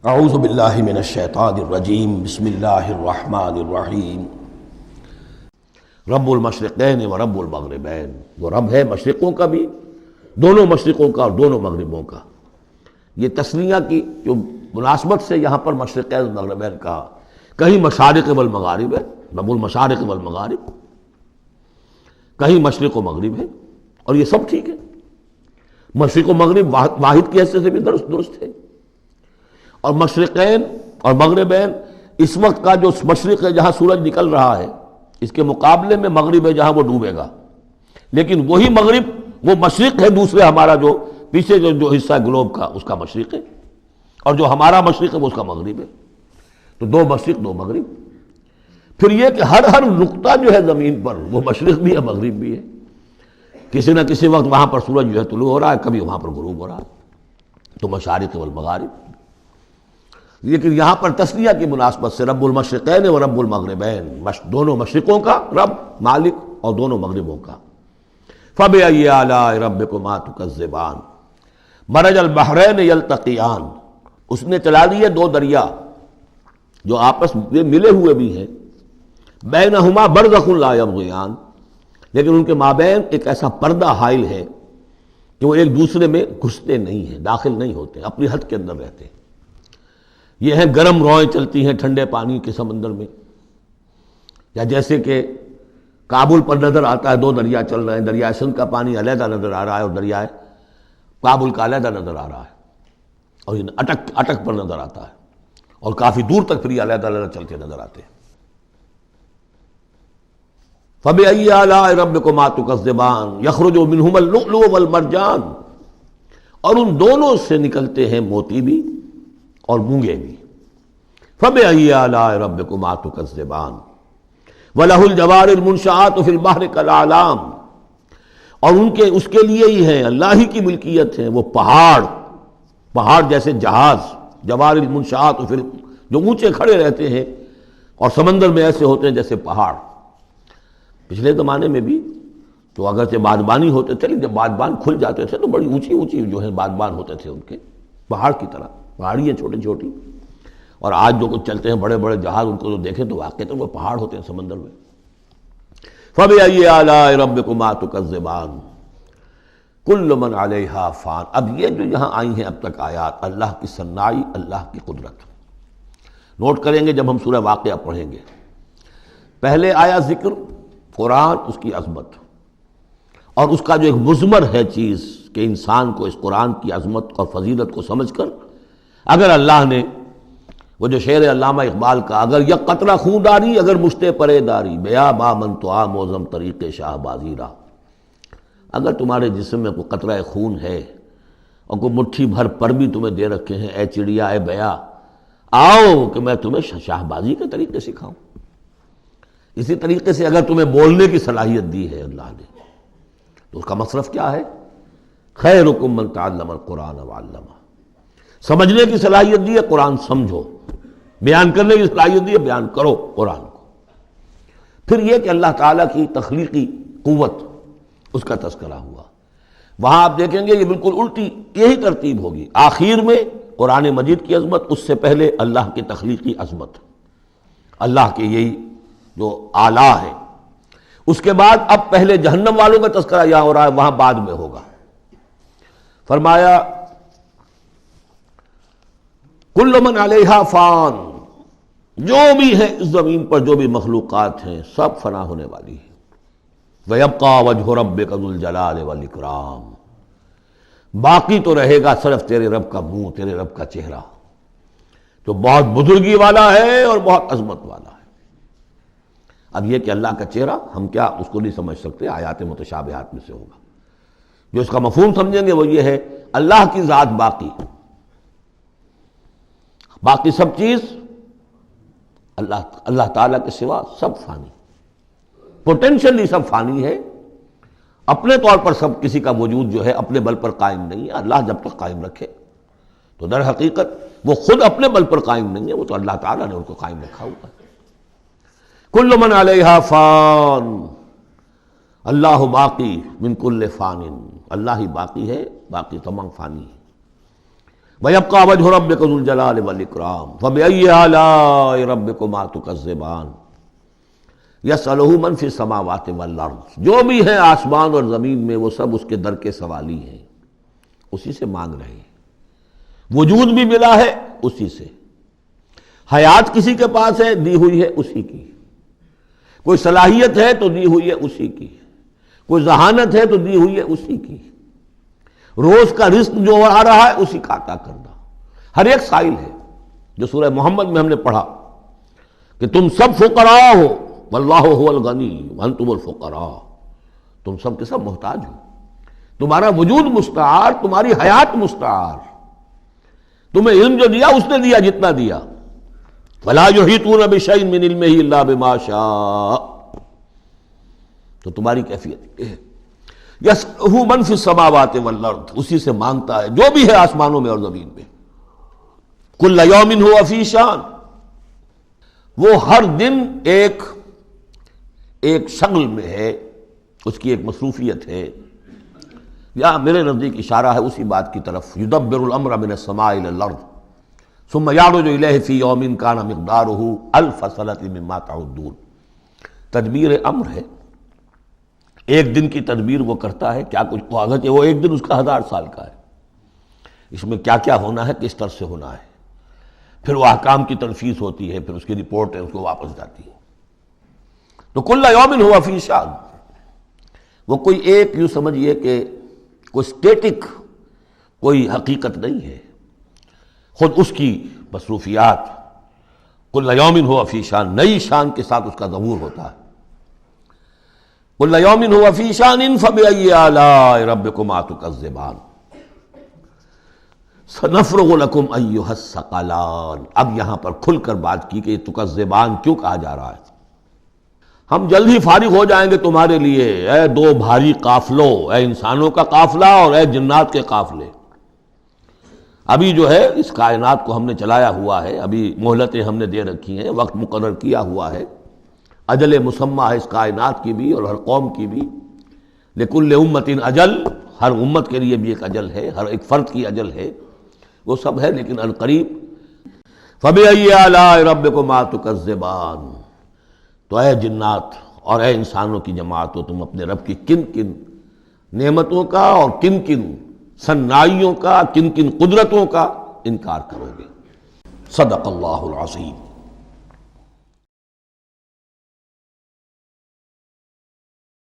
اعوذ باللہ من الشیطان الرجیم بسم اللہ الرحمن الرحیم رب المشرقین و رب المغربین، وہ رب ہے مشرقوں کا بھی، دونوں مشرقوں کا اور دونوں مغربوں کا۔ یہ تسنیہ کی جو مناسبت سے یہاں پر مشرقین و مغربین کہا، کہیں مشارق والمغارب ہے، رب المشارق والمغارب، کہیں مشرق و مغرب ہے، اور یہ سب ٹھیک ہے۔ مشرق و مغرب واحد کی حیثیت سے بھی درست ہے، اور مشرقین اور مغربین اس وقت کا جو مشرق ہے جہاں سورج نکل رہا ہے، اس کے مقابلے میں مغرب ہے جہاں وہ ڈوبے گا، لیکن وہی مغرب وہ مشرق ہے دوسرے ہمارا جو پیچھے جو حصہ ہے گلوب کا، اس کا مشرق ہے، اور جو ہمارا مشرق ہے وہ اس کا مغرب ہے۔ تو دو مشرق دو مغرب۔ پھر یہ کہ ہر نقطہ جو ہے زمین پر وہ مشرق بھی ہے مغرب بھی ہے، کسی نہ کسی وقت وہاں پر سورج جو ہے طلوع ہو رہا ہے، کبھی وہاں پر غروب ہو رہا ہے، تو مشارق والمغارب۔ لیکن یہاں پر تسنیہ کی مناسبت سے رب المشرقین و رب المغربین، دونوں مشرقوں کا رب مالک اور دونوں مغربوں کا۔ فَبِأَيِّ آلَاءِ رَبِّكُمَا تُكَذِّبَانِ مَرَجَ الْبَحْرَيْنِ يَلْتَقِيَانِ، اس نے چلا دیے دو دریا جو آپس میں ملے ہوئے بھی ہیں، بَيْنَهُمَا بَرْزَخٌ لَا يَبْغِيَانِ، لیکن ان کے مابین ایک ایسا پردہ حائل ہے کہ وہ ایک دوسرے میں گھستے نہیں ہیں، داخل نہیں ہوتے، اپنی حد کے اندر رہتے ہیں۔ یہ ہیں گرم روئیں چلتی ہیں ٹھنڈے پانی کے سمندر میں، یا جیسے کہ کابل پر نظر آتا ہے دو دریا چل رہے ہیں، دریائے سندھ کا پانی علیحدہ نظر آ رہا ہے اور دریائے کابل کا علیحدہ نظر آ رہا ہے، اور یہ اٹک پر نظر آتا ہے، اور کافی دور تک پھر یہ علیحدہ علیحدہ چلتے نظر آتے ہیں۔ فَبِأَيِّ آلَاءِ رَبِّكُمَا تُكَذِّبَانِ يَخْرُجُ مِنْهُمَا اللُّؤْلُؤُ وَالْمَرْجَانُ، اور ان دونوں سے نکلتے ہیں موتی بھی اور مونگے بھی۔ فَبِأَيِّ آلَاءِ رَبِّكُمَا تُكَذِّبَانِ وَلَهُ الْجَوَارِ الْمُنشَآتُ فِي الْبَحْرِ كَالْأَعْلَامِ، اور اس کے لیے ہی ہیں، اللہ ہی کی ملکیت ہے وہ پہاڑ جیسے جہاز، جوار المنشآت جو اونچے کھڑے رہتے ہیں اور سمندر میں ایسے ہوتے ہیں جیسے پہاڑ۔ پچھلے زمانے میں بھی تو اگرچہ بادبانی ہوتے تھے، لیکن جب بادبان کھل جاتے تھے تو بڑی اونچی جو ہے بادبان ہوتے تھے ان کے، پہاڑ کی طرح، پہاڑی ہیں چھوٹی چھوٹی، اور آج جو کچھ چلتے ہیں بڑے بڑے جہاز، ان کو جو دیکھیں تو واقعی تو وہ پہاڑ ہوتے ہیں سمندر میں۔ فَبِأَيِّ آلَاءِ رَبِّكُمَا تُكَذِّبَانِ كُلُّ مَنْ عَلَيْهَا فَانٍ۔ اب یہ جو یہاں آئی ہیں اب تک آیات، اللہ کی صنائی، اللہ کی قدرت نوٹ کریں گے جب ہم سورہ واقعہ پڑھیں گے۔ پہلے آیا ذکر قرآن، اس کی عظمت، اور اس کا جو ایک مضمر ہے چیز کہ انسان کو اس قرآن کی عظمت اور فضیلت کو سمجھ کر، اگر اللہ نے وہ جو شعر علامہ اقبال کا، اگر یک قطرہ خون داری اگر مشتے پرے داری، بیا با من تو آ موزم طریق شاہ بازی را، اگر تمہارے جسم میں کوئی قطرہ خون ہے اور کوئی مٹھی بھر پر بھی تمہیں دے رکھے ہیں، اے چڑیا اے بیا، آؤ کہ میں تمہیں شاہ بازی کے طریقے سکھاؤں۔ اسی طریقے سے اگر تمہیں بولنے کی صلاحیت دی ہے اللہ نے، تو اس کا مصرف کیا ہے؟ خیرکم من تعلم القرآن وعلمہ، سمجھنے کی صلاحیت دی ہے قرآن سمجھو، بیان کرنے کی صلاحیت دی ہے بیان کرو قرآن کو۔ پھر یہ کہ اللہ تعالیٰ کی تخلیقی قوت، اس کا تذکرہ ہوا۔ وہاں آپ دیکھیں گے یہ بالکل الٹی یہی ترتیب ہوگی، آخر میں قرآن مجید کی عظمت، اس سے پہلے اللہ کی تخلیقی عظمت، اللہ کے یہی جو اعلیٰ ہے، اس کے بعد اب پہلے جہنم والوں کا تذکرہ یہاں ہو رہا ہے، وہاں بعد میں ہوگا۔ فرمایا کل من علیہا فان، جو بھی ہے اس زمین پر جو بھی مخلوقات ہیں سب فنا ہونے والی ہے۔ وَيَبْقَى وَجْهُ رَبِّكَ ذُو الْجَلَالِ وَالْإِكْرَامِ، باقی تو رہے گا صرف تیرے رب کا منہ، تیرے رب کا چہرہ، جو بہت بزرگی والا ہے اور بہت عظمت والا ہے۔ اب یہ کہ اللہ کا چہرہ ہم کیا اس کو نہیں سمجھ سکتے، آیات متشابہات میں سے ہوگا۔ جو اس کا مفہوم سمجھیں گے وہ یہ ہے اللہ کی ذات باقی سب چیز اللہ تعالیٰ کے سوا سب فانی، پوٹینشلی سب فانی ہے، اپنے طور پر سب کسی کا وجود جو ہے اپنے بل پر قائم نہیں ہے۔ اللہ جب تک قائم رکھے تو در حقیقت وہ خود اپنے بل پر قائم نہیں ہے، وہ تو اللہ تعالیٰ نے ان کو قائم رکھا ہوا ہے۔ کل من علیہا فان، اللہ باقی من کل فان، اللہ ہی باقی ہے، باقی تمام فانی ہے۔ وَيَبْقَى وَجْهُ رَبِّكَ ذُو الْجَلَالِ وَالْإِكْرَامِ فَبِأَيِّ آلَاءِ رَبِّكُمَا تُكَذِّبَانِ يَسْأَلُهُ مَنْ فِي السَّمَاوَاتِ وَالْأَرْضِ، جو بھی ہیں آسمان اور زمین میں وہ سب اس کے در کے سوالی ہیں، اسی سے مانگ رہے ہیں۔ وجود بھی ملا ہے اسی سے، حیات کسی کے پاس ہے دی ہوئی ہے اسی کی، کوئی صلاحیت ہے تو دی ہوئی ہے اسی کی، کوئی ذہانت ہے تو دی ہوئی ہے اسی کی، روز کا رزق جو آ رہا ہے اسی کا عطا کرنا، ہر ایک سائل ہے۔ جو سورہ محمد میں ہم نے پڑھا کہ تم سب فقراء ہو واللہ هو الغنی وانتم الفقراء، تم سب کے سب محتاج ہو، تمہارا وجود مستعار، تمہاری حیات مستعار، تمہیں علم جو دیا اس نے دیا جتنا دیا، ولا یحیطون بشیء من علمہ الا بما شاء، تو تمہاری کیفیت یہ ہے۔ یسألہ من فی السماوات والارض، اسی سے مانگتا ہے جو بھی ہے آسمانوں میں اور زمین میں۔ کل یوم ہوا فی شان، وہ ہر دن ایک شغل میں ہے، اس کی ایک مصروفیت ہے۔ یا میرے نزدیک اشارہ ہے اسی بات کی طرف، یدبر الامر من السماء الى الارض ثم یعرج الیہ فی یوم کان مقدارہ الف سنۃ مما تعدون۔ تدبیر امر ہے، ایک دن کی تدبیر وہ کرتا ہے، کیا کچھ اگرچہ وہ ایک دن اس کا 1000 سال کا ہے، اس میں کیا کیا ہونا ہے، کس طرح سے ہونا ہے، پھر وہ احکام کی تنفیذ ہوتی ہے، پھر اس کی رپورٹ ہے، اس کو واپس جاتی ہے۔ تو کل یوم ہوا فی شان، وہ کوئی ایک یوں سمجھیے کہ کوئی اسٹیٹک کوئی حقیقت نہیں ہے، خود اس کی مصروفیات، کل یوم ہوا فی شان، نئی شان کے ساتھ اس کا ظہور ہوتا ہے۔ کل یوم ہوا فی شان فبأی آلاء ربکما تکذبان سنفرغ لکم ایھا الثقلان۔ اب یہاں پر کھل کر بات کی کہ یہ تکذبان کیوں کہا جا رہا ہے۔ ہم جلد ہی فارغ ہو جائیں گے تمہارے لیے، اے دو بھاری قافلوں، اے انسانوں کا قافلہ اور اے جنات کے قافلے۔ ابھی جو ہے اس کائنات کو ہم نے چلایا ہوا ہے، ابھی مہلتیں ہم نے دے رکھی ہیں، وقت مقرر کیا ہوا ہے، اجل مسمى ہے اس کائنات کی بھی اور ہر قوم کی بھی۔ لکل امت اجل، ہر امت کے لیے بھی ایک اجل ہے، ہر ایک فرد کی اجل ہے، وہ سب ہے لیکن عنقریب۔ فبأي آلاء ربكما تكذبان، تو اے جنات اور اے انسانوں کی جماعتوں، تم اپنے رب کی کن کن نعمتوں کا اور کن کن صنائیوں کا، کن کن قدرتوں کا انکار کرو گے۔ صدق اللہ العظیم۔